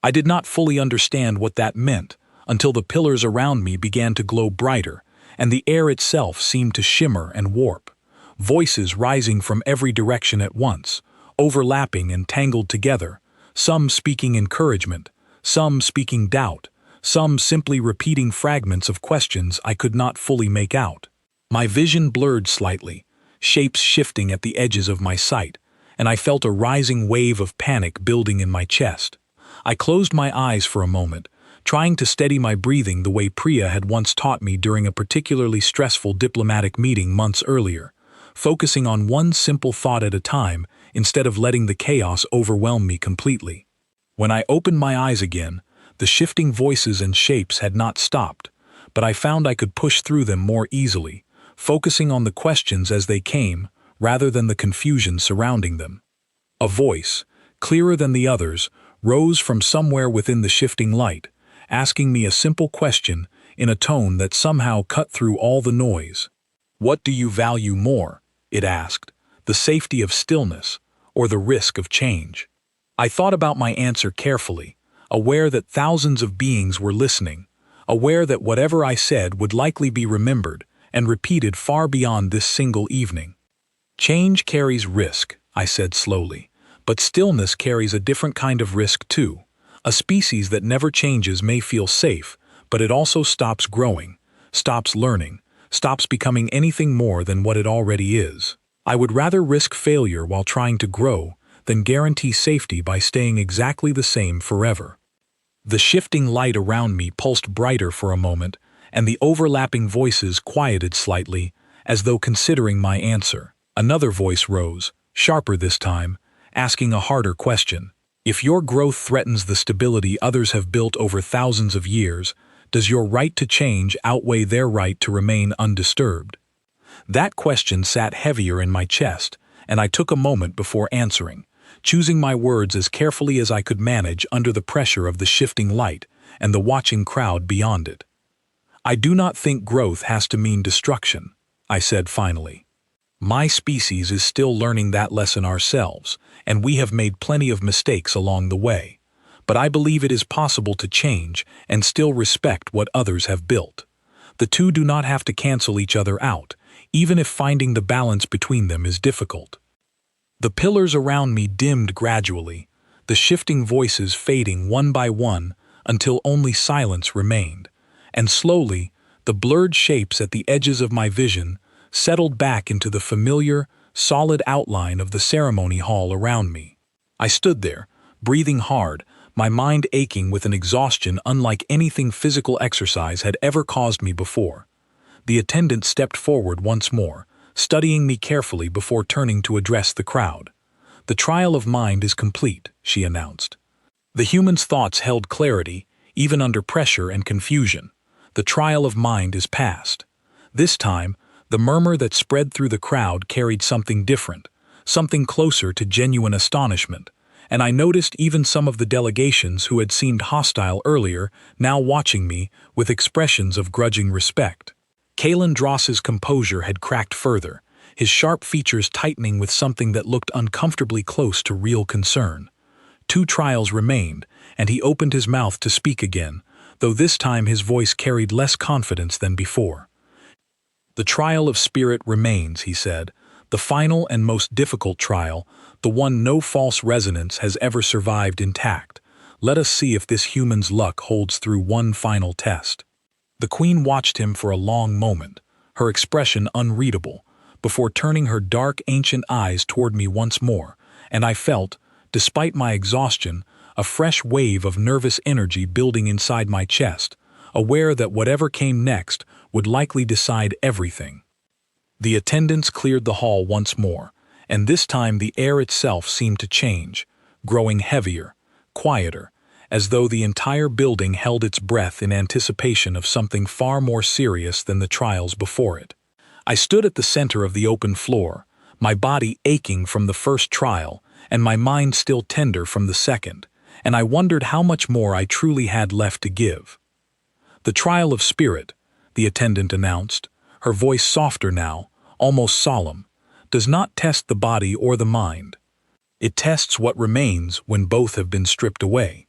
I did not fully understand what that meant until the pillars around me began to glow brighter and the air itself seemed to shimmer and warp, voices rising from every direction at once, overlapping and tangled together, some speaking encouragement, some speaking doubt, some simply repeating fragments of questions I could not fully make out. My vision blurred slightly, shapes shifting at the edges of my sight, and I felt a rising wave of panic building in my chest. I closed my eyes for a moment, trying to steady my breathing the way Priya had once taught me during a particularly stressful diplomatic meeting months earlier, focusing on one simple thought at a time instead of letting the chaos overwhelm me completely. When I opened my eyes again, the shifting voices and shapes had not stopped, but I found I could push through them more easily, focusing on the questions as they came rather than the confusion surrounding them. A voice, clearer than the others, rose from somewhere within the shifting light, asking me a simple question in a tone that somehow cut through all the noise. "What do you value more?" it asked, "the safety of stillness or the risk of change?" I thought about my answer carefully, aware that thousands of beings were listening, aware that whatever I said would likely be remembered and repeated far beyond this single evening. "Change carries risk," I said slowly, "but stillness carries a different kind of risk too. A species that never changes may feel safe, but it also stops growing, stops learning, stops becoming anything more than what it already is. I would rather risk failure while trying to grow than guarantee safety by staying exactly the same forever." The shifting light around me pulsed brighter for a moment, and the overlapping voices quieted slightly, as though considering my answer. Another voice rose, sharper this time, asking a harder question. "If your growth threatens the stability others have built over thousands of years, does your right to change outweigh their right to remain undisturbed?" That question sat heavier in my chest, and I took a moment before answering, choosing my words as carefully as I could manage under the pressure of the shifting light and the watching crowd beyond it. "I do not think growth has to mean destruction," I said finally. "My species is still learning that lesson ourselves, and we have made plenty of mistakes along the way. But I believe it is possible to change and still respect what others have built. The two do not have to cancel each other out, even if finding the balance between them is difficult." The pillars around me dimmed gradually, the shifting voices fading one by one until only silence remained, and slowly, the blurred shapes at the edges of my vision settled back into the familiar, solid outline of the ceremony hall around me. I stood there, breathing hard, my mind aching with an exhaustion unlike anything physical exercise had ever caused me before. The attendant stepped forward once more, studying me carefully before turning to address the crowd. "The trial of mind is complete," she announced. "The human's thoughts held clarity, even under pressure and confusion. The trial of mind is past." This time, the murmur that spread through the crowd carried something different, something closer to genuine astonishment, and I noticed even some of the delegations who had seemed hostile earlier now watching me with expressions of grudging respect. Kalandros's composure had cracked further, his sharp features tightening with something that looked uncomfortably close to real concern. 2 trials remained, and he opened his mouth to speak again, though this time his voice carried less confidence than before. "The trial of spirit remains," he said, "the final and most difficult trial, the one no false resonance has ever survived intact. Let us see if this human's luck holds through one final test." The Queen watched him for a long moment, her expression unreadable, before turning her dark ancient eyes toward me once more, and I felt, despite my exhaustion, a fresh wave of nervous energy building inside my chest, aware that whatever came next would likely decide everything. The attendants cleared the hall once more, and this time the air itself seemed to change, growing heavier, quieter, as though the entire building held its breath in anticipation of something far more serious than the trials before it. I stood at the center of the open floor, my body aching from the first trial and my mind still tender from the second, and I wondered how much more I truly had left to give. "The trial of spirit," the attendant announced, her voice softer now, almost solemn, "does not test the body or the mind. It tests what remains when both have been stripped away.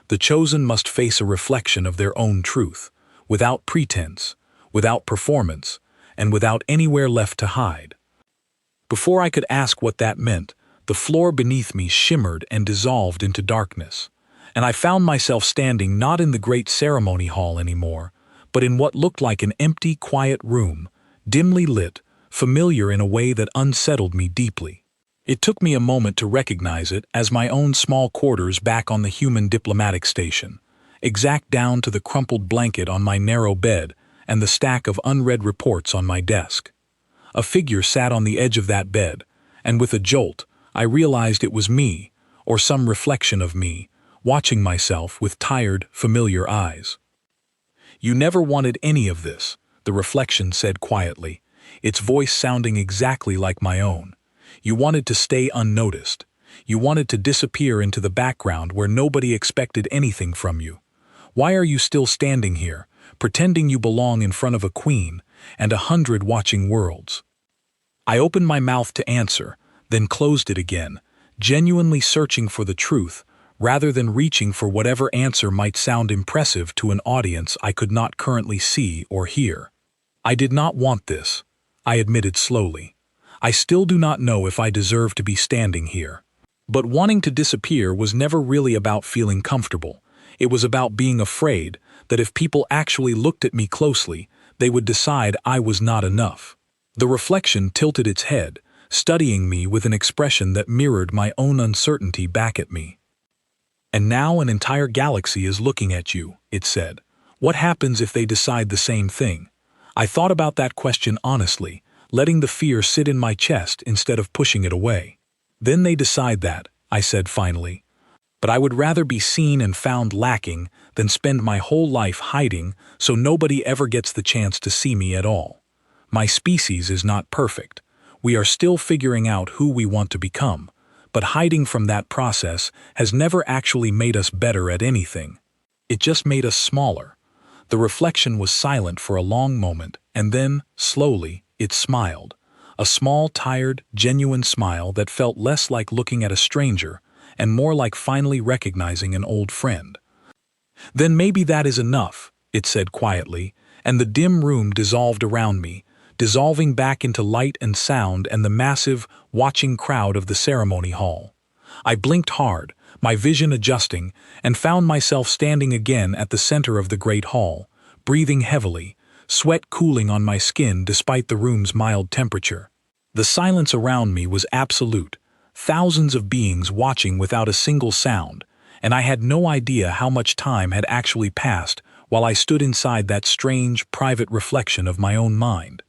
The chosen must face a reflection of their own truth, without pretense, without performance, and without anywhere left to hide." Before I could ask what that meant, the floor beneath me shimmered and dissolved into darkness, and I found myself standing not in the great ceremony hall anymore, but in what looked like an empty, quiet room, dimly lit, familiar in a way that unsettled me deeply. It took me a moment to recognize it as my own small quarters back on the human diplomatic station, exact down to the crumpled blanket on my narrow bed and the stack of unread reports on my desk. A figure sat on the edge of that bed, and with a jolt, I realized it was me, or some reflection of me, watching myself with tired, familiar eyes. "You never wanted any of this," the reflection said quietly, its voice sounding exactly like my own. "You wanted to stay unnoticed. You wanted to disappear into the background where nobody expected anything from you. Why are you still standing here, pretending you belong in front of a queen and 100 watching worlds?" I opened my mouth to answer, then closed it again, genuinely searching for the truth, rather than reaching for whatever answer might sound impressive to an audience I could not currently see or hear. "I did not want this," I admitted slowly. "I still do not know if I deserve to be standing here." But wanting to disappear was never really about feeling comfortable. It was about being afraid that if people actually looked at me closely, they would decide I was not enough. The reflection tilted its head, studying me with an expression that mirrored my own uncertainty back at me. "And now an entire galaxy is looking at you," it said. "What happens if they decide the same thing?" I thought about that question honestly, letting the fear sit in my chest instead of pushing it away. "Then they decide that," I said finally. "But I would rather be seen and found lacking than spend my whole life hiding so nobody ever gets the chance to see me at all. My species is not perfect. We are still figuring out who we want to become, but hiding from that process has never actually made us better at anything. It just made us smaller." The reflection was silent for a long moment, and then, slowly, it smiled. A small, tired, genuine smile that felt less like looking at a stranger and more like finally recognizing an old friend. "Then maybe that is enough," it said quietly, and the dim room dissolved around me, dissolving back into light and sound and the massive, watching crowd of the ceremony hall. I blinked hard, my vision adjusting, and found myself standing again at the center of the great hall, breathing heavily, sweat cooling on my skin despite the room's mild temperature. The silence around me was absolute, thousands of beings watching without a single sound, and I had no idea how much time had actually passed while I stood inside that strange, private reflection of my own mind.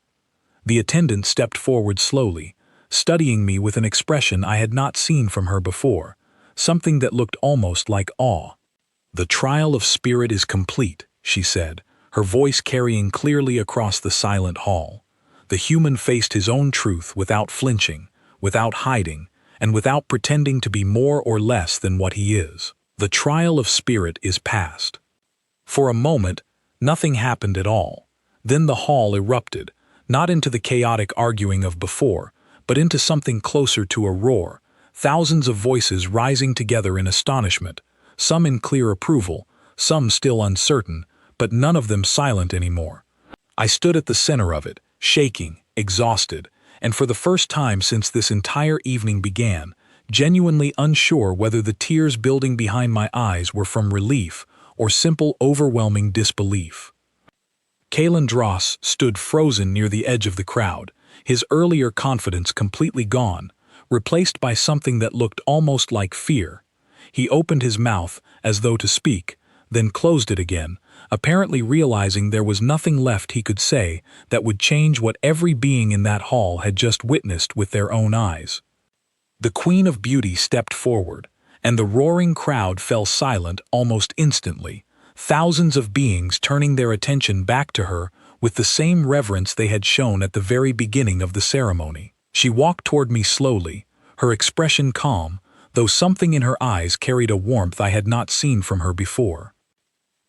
The attendant stepped forward slowly, studying me with an expression I had not seen from her before, something that looked almost like awe. "The trial of spirit is complete," she said, her voice carrying clearly across the silent hall. The human faced his own truth without flinching, without hiding, and without pretending to be more or less than what he is. The trial of spirit is past. For a moment, nothing happened at all. Then the hall erupted, not into the chaotic arguing of before, but into something closer to a roar. thousands of voices rising together in astonishment, some in clear approval, some still uncertain, but none of them silent anymore. I stood at the center of it, shaking, exhausted, and for the first time since this entire evening began, genuinely unsure whether the tears building behind my eyes were from relief or simple overwhelming disbelief. Kalen Dross stood frozen near the edge of the crowd, his earlier confidence completely gone, replaced by something that looked almost like fear. He opened his mouth as though to speak, then closed it again, apparently realizing there was nothing left he could say that would change what every being in that hall had just witnessed with their own eyes. The Queen of Beauty stepped forward, and the roaring crowd fell silent almost instantly, thousands of beings turning their attention back to her with the same reverence they had shown at the very beginning of the ceremony. She walked toward me slowly, her expression calm, though something in her eyes carried a warmth I had not seen from her before.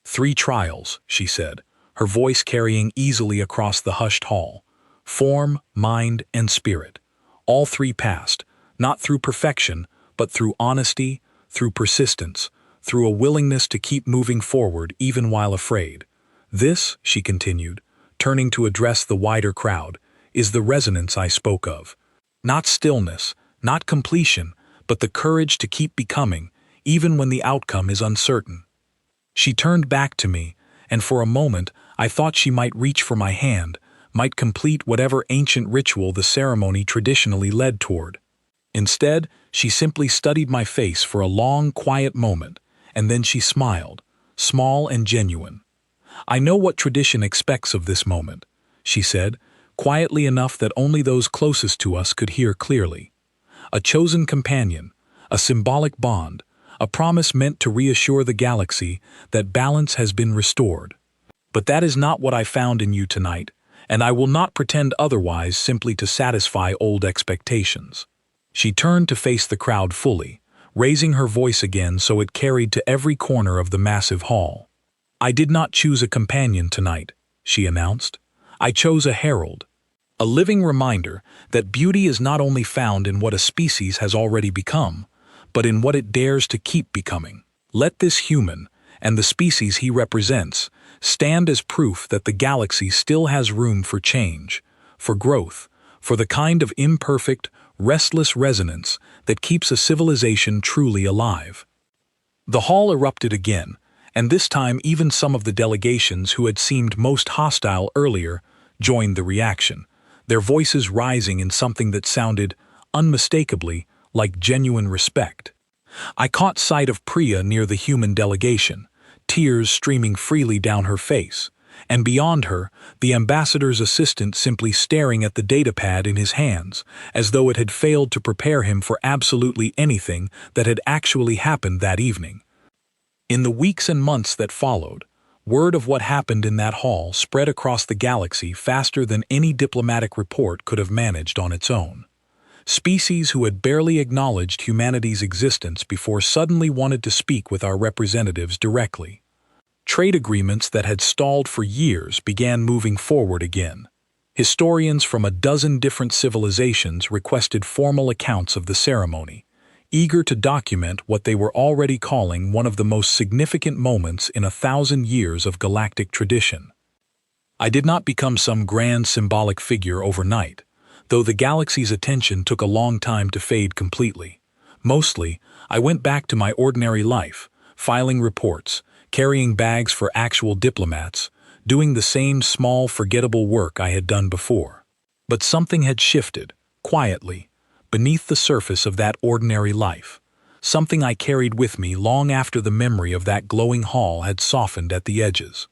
3 trials, she said, her voice carrying easily across the hushed hall. Form, mind, and spirit. All 3 passed, not through perfection, but through honesty, through persistence, through a willingness to keep moving forward even while afraid. This, she continued, turning to address the wider crowd, is the resonance I spoke of. Not stillness, not completion, but the courage to keep becoming, even when the outcome is uncertain. She turned back to me, and for a moment I thought she might reach for my hand, might complete whatever ancient ritual the ceremony traditionally led toward. Instead, she simply studied my face for a long, quiet moment, and then she smiled, small and genuine. "I know what tradition expects of this moment," she said, quietly enough that only those closest to us could hear clearly. "A chosen companion, a symbolic bond, a promise meant to reassure the galaxy that balance has been restored. But that is not what I found in you tonight, and I will not pretend otherwise simply to satisfy old expectations." She turned to face the crowd fully, raising her voice again so it carried to every corner of the massive hall. "I did not choose a companion tonight," she announced. "I chose a herald, a living reminder that beauty is not only found in what a species has already become, but in what it dares to keep becoming. Let this human, and the species he represents, stand as proof that the galaxy still has room for change, for growth, for the kind of imperfect, restless resonance that keeps a civilization truly alive." The hall erupted again, and this time even some of the delegations who had seemed most hostile earlier joined the reaction, their voices rising in something that sounded, unmistakably, like genuine respect. I caught sight of Priya near the human delegation, tears streaming freely down her face, and beyond her, the ambassador's assistant simply staring at the datapad in his hands, as though it had failed to prepare him for absolutely anything that had actually happened that evening. In the weeks and months that followed, word of what happened in that hall spread across the galaxy faster than any diplomatic report could have managed on its own. Species who had barely acknowledged humanity's existence before suddenly wanted to speak with our representatives directly. Trade agreements that had stalled for years began moving forward again. Historians from a dozen different civilizations requested formal accounts of the ceremony, eager to document what they were already calling one of the most significant moments in 1,000 years of galactic tradition. I did not become some grand symbolic figure overnight, though the galaxy's attention took a long time to fade completely. Mostly, I went back to my ordinary life, filing reports, carrying bags for actual diplomats, doing the same small, forgettable work I had done before. But something had shifted, quietly, beneath the surface of that ordinary life, something I carried with me long after the memory of that glowing hall had softened at the edges.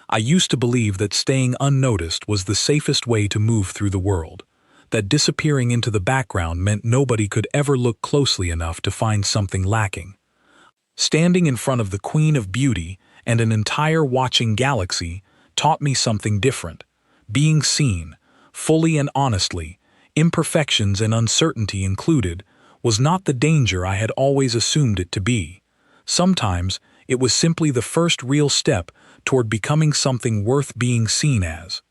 I used to believe that staying unnoticed was the safest way to move through the world, that disappearing into the background meant nobody could ever look closely enough to find something lacking. Standing in front of the Queen of Beauty and an entire watching galaxy taught me something different. Being seen, fully and honestly, imperfections and uncertainty included, was not the danger I had always assumed it to be. Sometimes it was simply the first real step toward becoming something worth being seen as.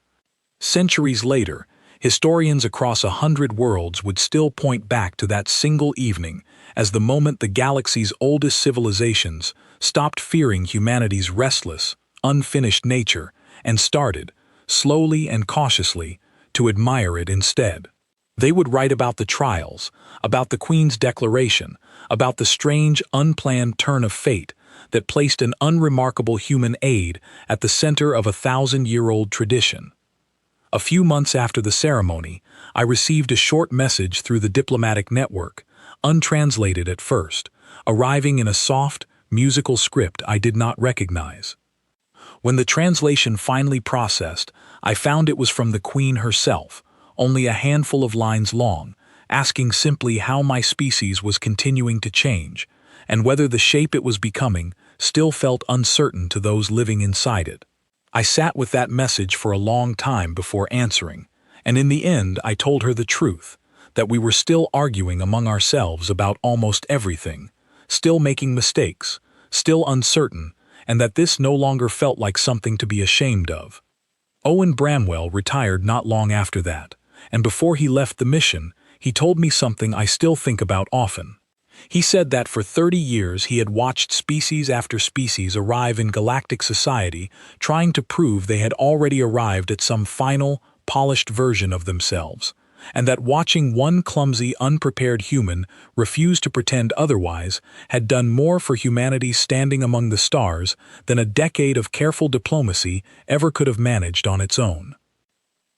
Centuries later, Historians across 100 worlds would still point back to that single evening as the moment the galaxy's oldest civilizations stopped fearing humanity's restless, unfinished nature and started, slowly and cautiously, to admire it instead. They would write about the trials, about the Queen's declaration, about the strange, unplanned turn of fate that placed an unremarkable human aid at the center of a 1,000-year-old tradition. A few months after the ceremony, I received a short message through the diplomatic network, untranslated at first, arriving in a soft, musical script I did not recognize. When the translation finally processed, I found it was from the Queen herself, only a handful of lines long, asking simply how my species was continuing to change, and whether the shape it was becoming still felt uncertain to those living inside it. I sat with that message for a long time before answering, and in the end I told her the truth, that we were still arguing among ourselves about almost everything, still making mistakes, still uncertain, and that this no longer felt like something to be ashamed of. Owen Bramwell retired not long after that, and before he left the mission, he told me something I still think about often. He said that for 30 years he had watched species after species arrive in galactic society, trying to prove they had already arrived at some final, polished version of themselves, and that watching one clumsy, unprepared human refuse to pretend otherwise had done more for humanity's standing among the stars than a decade of careful diplomacy ever could have managed on its own.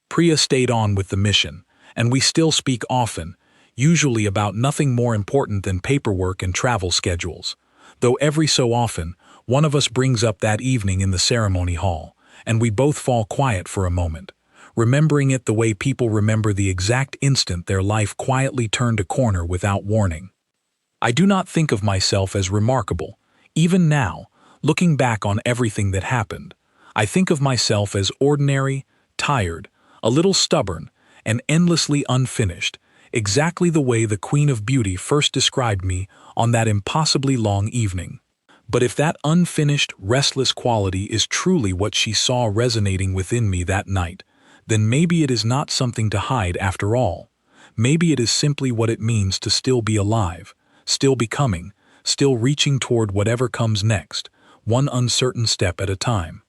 Priya stayed on with the mission, and we still speak often, usually about nothing more important than paperwork and travel schedules, though every so often one of us brings up that evening in the ceremony hall, and we both fall quiet for a moment, remembering it the way people remember the exact instant their life quietly turned a corner without warning. I do not think of myself as remarkable, even now, looking back on everything that happened. I think of myself as ordinary, tired, a little stubborn, and endlessly unfinished, exactly the way the Queen of Beauty first described me on that impossibly long evening. But if that unfinished, restless quality is truly what she saw resonating within me that night, then maybe it is not something to hide after all. Maybe it is simply what it means to still be alive, still becoming, still reaching toward whatever comes next, one uncertain step at a time.